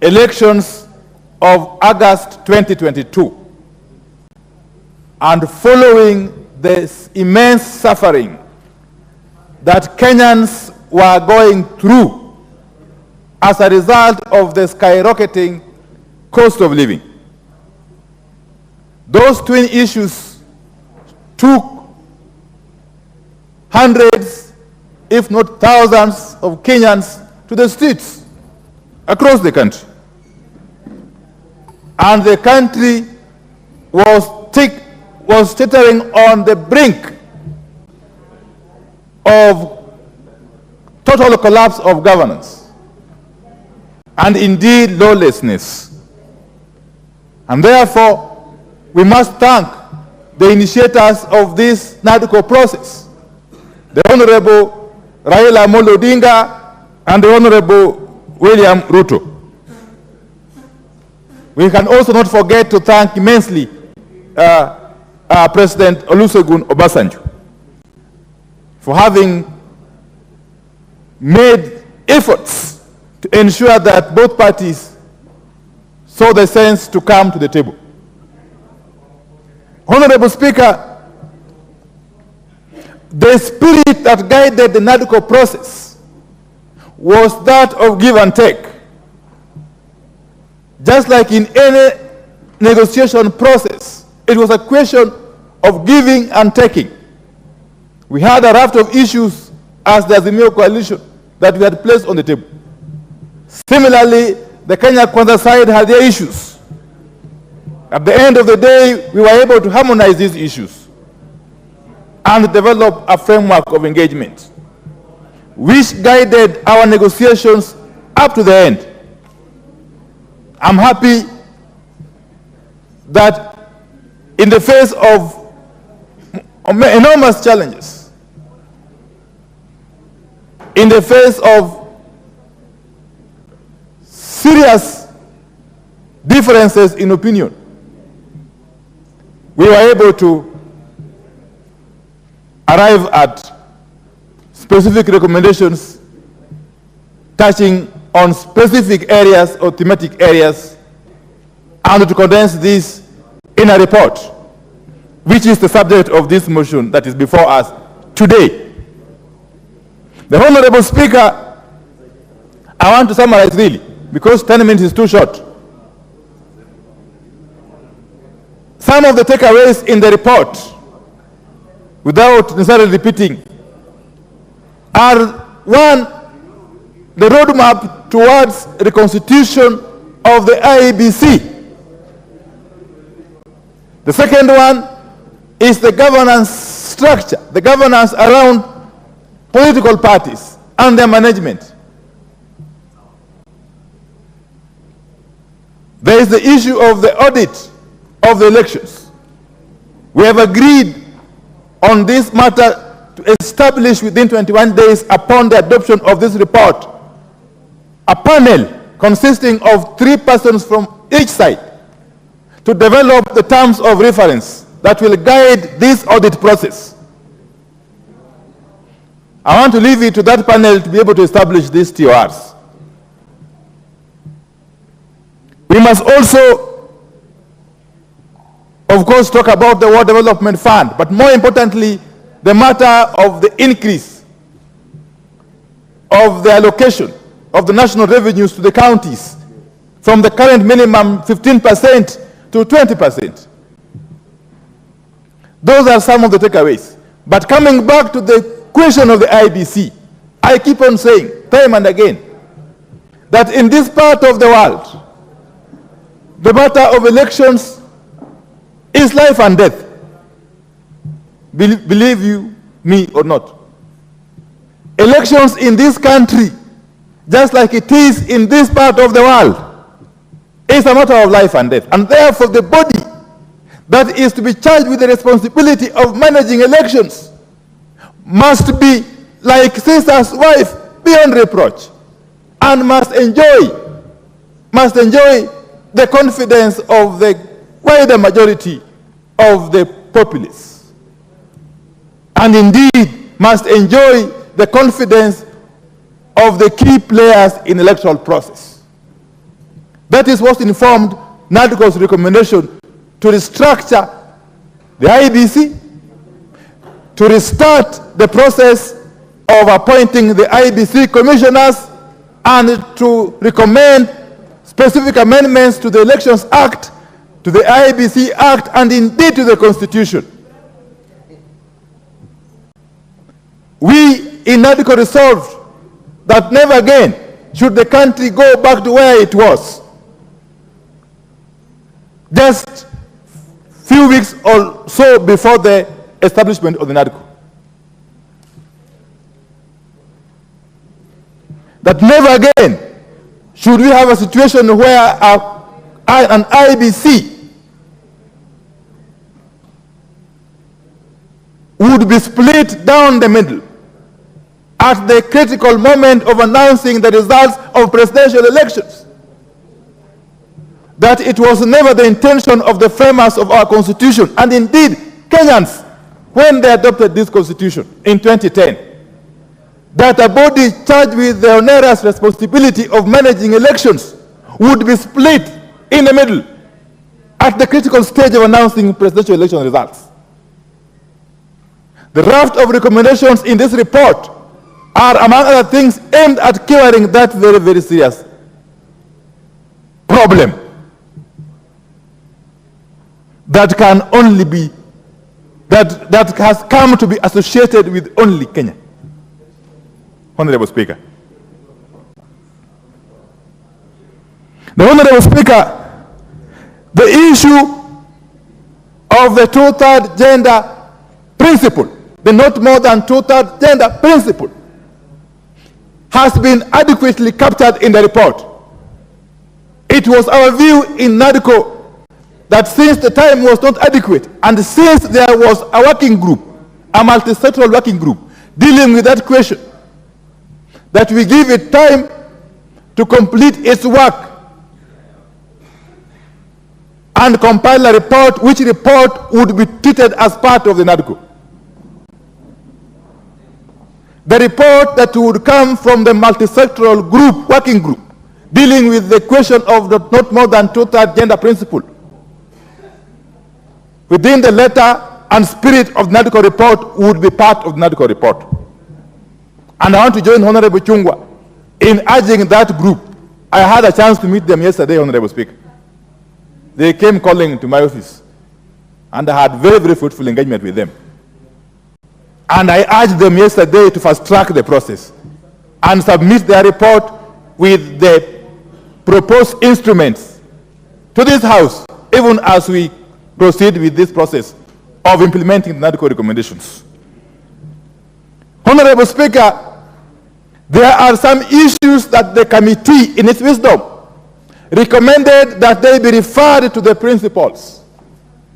elections of August 2022 and following this immense suffering that Kenyans were going through as a result of the skyrocketing cost of living. Those twin issues took hundreds, if not thousands, of Kenyans to the streets across the country. And the country was teetering on the brink of total collapse of governance and indeed lawlessness. And therefore, we must thank the initiators of this NADCO process, the Honorable Raila Odinga and the Honorable William Ruto. We can also not forget to thank immensely President Olusegun Obasanjo for having made efforts to ensure that both parties saw the sense to come to the table. Honorable Speaker, the spirit that guided the NADCO process was that of give and take. Just like in any negotiation process, it was a question of giving and taking. We had a raft of issues as the Azimio coalition that we had placed on the table. Similarly, the Kenya Kwanza side had their issues. At the end of the day, we were able to harmonize these issues and develop a framework of engagement, which guided our negotiations up to the end. I'm happy that in the face of enormous challenges, in the face of serious differences in opinion, we were able to arrive at specific recommendations touching on specific areas or thematic areas, and to condense this in a report, which is the subject of this motion that is before us today. The Honorable Speaker, I want to summarize really, because 10 minutes is too short. Some of the takeaways in the report, without necessarily repeating, are one, the roadmap towards reconstitution of the IEBC. The second one is the governance structure, the governance around political parties and their management. There is the issue of the audit of the elections. We have agreed on this matter to establish within 21 days upon the adoption of this report a panel consisting of 3 persons from each side to develop the terms of reference that will guide this audit process. I want to leave it to that panel to be able to establish these TORs. We must also, of course, talk about the World Development Fund, but more importantly, the matter of the increase of the allocation of the national revenues to the counties from the current minimum 15% to 20%. Those are some of the takeaways. But coming back to the question of the IBC, I keep on saying, time and again, that in this part of the world, the matter of elections is life and death. Believe you me or not. Elections in this country, just like it is in this part of the world, is a matter of life and death. And therefore, the body that is to be charged with the responsibility of managing elections must be like sister's wife, beyond reproach, and must enjoy the confidence of the wider majority of the populace, and indeed must enjoy the confidence of the key players in the electoral process. That is what informed NADCO's recommendation to restructure the IEBC, to restart the process of appointing the IEBC commissioners, and to recommend specific amendments to the Elections Act, to the IEBC Act, and indeed to the Constitution. We in NADCO resolved that never again should the country go back to where it was. Just few weeks or so before the establishment of the NADCO. That never again should we have a situation where an IEBC would be split down the middle at the critical moment of announcing the results of presidential elections. That it was never the intention of the framers of our Constitution, and indeed Kenyans, when they adopted this Constitution in 2010, that a body charged with the onerous responsibility of managing elections would be split in the middle at the critical stage of announcing presidential election results. The raft of recommendations in this report are, among other things, aimed at curing that very, very serious problem that can only be, that has come to be associated with only Kenya. Honorable Speaker. The Honorable Speaker, the issue of the two-third gender principle, the not more than two-third gender principle, has been adequately captured in the report. It was our view in NADCO that since the time was not adequate, and since there was a working group, a multi-sectoral working group, dealing with that question, that we give it time to complete its work and compile a report, which report would be treated as part of the NADCO. The report that would come from the multi-sectoral group, working group, dealing with the question of the not more than two-third gender principle, within the letter and spirit of the NADCO report, would be part of the NADCO report. And I want to join Honorable Chungwa in urging that group. I had a chance to meet them yesterday, Honorable Speaker. They came calling to my office, and I had very, very fruitful engagement with them. And I urged them yesterday to fast-track the process and submit their report with the proposed instruments to this House, even as we proceed with this process of implementing the NADCO recommendations. Honorable Speaker, there are some issues that the committee, in its wisdom, recommended that they be referred to the principals,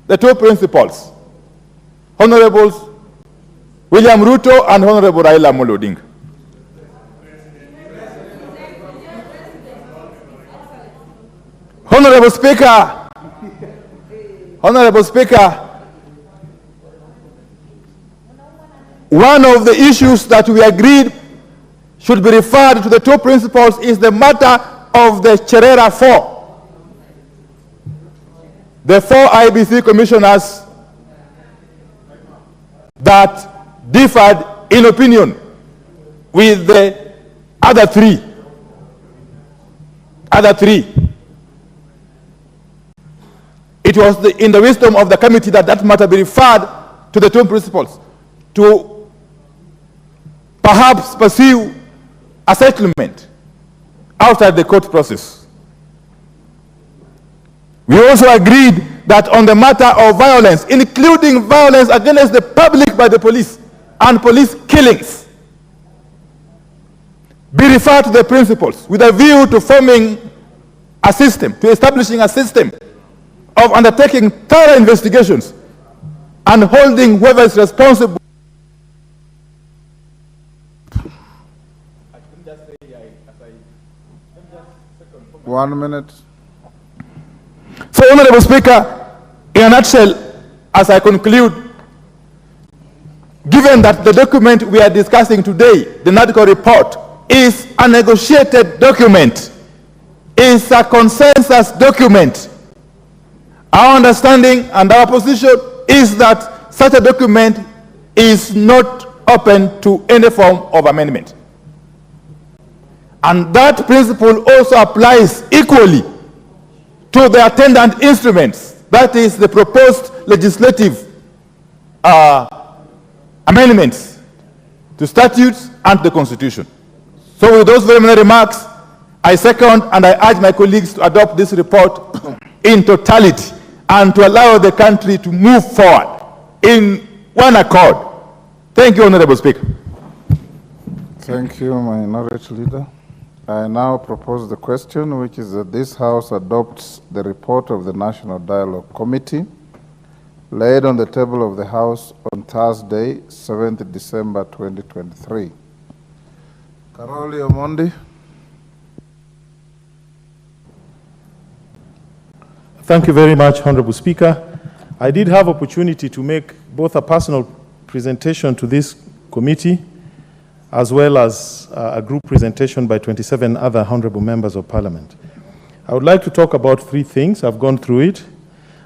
the two principals, Honorables William Ruto and Honorable Raila Odinga. Honorable Speaker, one of the issues that we agreed should be referred to the two principals is the matter of the Cherera 4. The 4 IEBC commissioners that differed in opinion with the other three. It was in the wisdom of the committee that matter be referred to the two principals to perhaps pursue a settlement outside the court process. We also agreed that on the matter of violence, including violence against the public by the police and police killings, be referred to the principals with a view to forming a system, to establishing a system of undertaking thorough investigations and holding whoever is responsible. 1 minute. So, Honorable Speaker, in a nutshell, as I conclude, given that the document we are discussing today, the NADCO report, is a negotiated document, is a consensus document. Our understanding and our position is that such a document is not open to any form of amendment. And that principle also applies equally to the attendant instruments, that is the proposed legislative amendments to statutes and the Constitution. So with those very many remarks, I second and I urge my colleagues to adopt this report in totality and to allow the country to move forward in one accord. Thank you, Honorable Speaker. Thank you, Minority Leader. I now propose the question, which is that this House adopts the report of the National Dialogue Committee laid on the table of the House on Thursday, 7th December 2023. Karoli Omondi. Thank you very much, Honorable Speaker. I did have opportunity to make both a personal presentation to this committee as well as a group presentation by 27 other honorable members of Parliament. I would like to talk about three things. I've gone through it,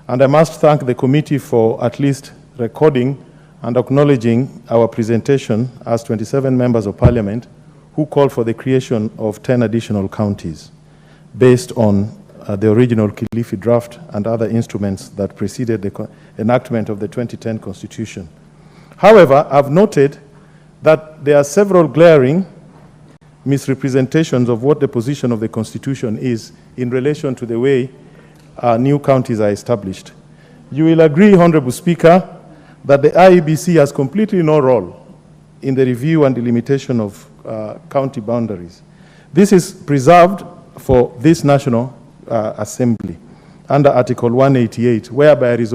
and I must thank the committee for at least recording and acknowledging our presentation as 27 members of Parliament who called for the creation of 10 additional counties based on the original Kilifi draft and other instruments that preceded the enactment of the 2010 Constitution. However, I've noted that there are several glaring misrepresentations of what the position of the Constitution is in relation to the way new counties are established. You will agree, Honorable Speaker, that the IEBC has completely no role in the review and delimitation of county boundaries. This is preserved for this National Assembly under Article 188, whereby a resolution